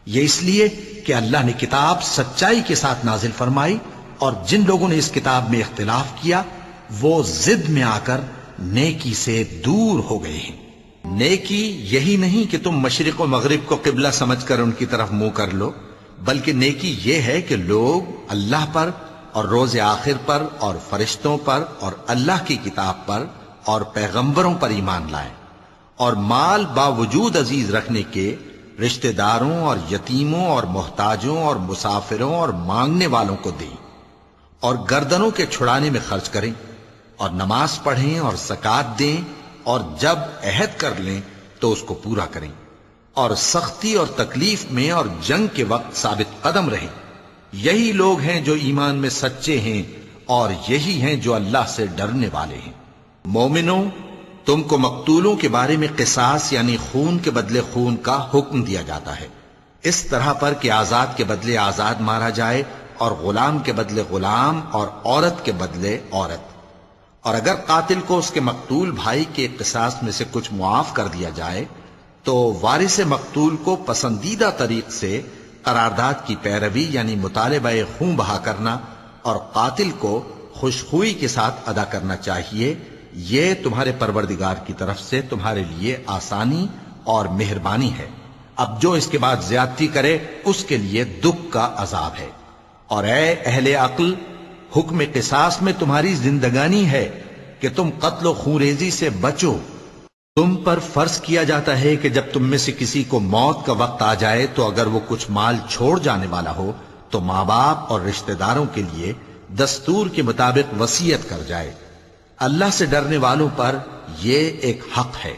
یہ اس لیے کہ اللہ نے کتاب سچائی کے ساتھ نازل فرمائی، اور جن لوگوں نے اس کتاب میں اختلاف کیا وہ ضد میں آ کر نیکی سے دور ہو گئے ہیں۔ نیکی یہی نہیں کہ تم مشرق و مغرب کو قبلہ سمجھ کر ان کی طرف منہ کر لو، بلکہ نیکی یہ ہے کہ لوگ اللہ پر اور روز آخر پر اور فرشتوں پر اور اللہ کی کتاب پر اور پیغمبروں پر ایمان لائیں، اور مال باوجود عزیز رکھنے کے رشتہ داروں اور یتیموں اور محتاجوں اور مسافروں اور مانگنے والوں کو دیں، اور گردنوں کے چھڑانے میں خرچ کریں، اور نماز پڑھیں اور زکوٰۃ دیں، اور جب عہد کر لیں تو اس کو پورا کریں، اور سختی اور تکلیف میں اور جنگ کے وقت ثابت قدم رہیں۔ یہی لوگ ہیں جو ایمان میں سچے ہیں، اور یہی ہیں جو اللہ سے ڈرنے والے ہیں۔ مومنوں، تم کو مقتولوں کے بارے میں قصاص یعنی خون کے بدلے خون کا حکم دیا جاتا ہے، اس طرح پر کہ آزاد کے بدلے آزاد مارا جائے، اور غلام کے بدلے غلام، اور عورت کے بدلے عورت۔ اور اگر قاتل کو اس کے مقتول بھائی کے قصاص میں سے کچھ معاف کر دیا جائے تو وارث مقتول کو پسندیدہ طریق سے قرارداد کی پیروی یعنی مطالبہ خون بہا کرنا اور قاتل کو خوشخوئی کے ساتھ ادا کرنا چاہیے۔ یہ تمہارے پروردگار کی طرف سے تمہارے لیے آسانی اور مہربانی ہے۔ اب جو اس کے بعد زیادتی کرے اس کے لیے دکھ کا عذاب ہے۔ اور اے اہل عقل، حکم قصاص میں تمہاری زندگانی ہے کہ تم قتل و خونریزی سے بچو۔ تم پر فرض کیا جاتا ہے کہ جب تم میں سے کسی کو موت کا وقت آ جائے تو اگر وہ کچھ مال چھوڑ جانے والا ہو تو ماں باپ اور رشتہ داروں کے لیے دستور کے مطابق وصیت کر جائے۔ اللہ سے ڈرنے والوں پر یہ ایک حق ہے۔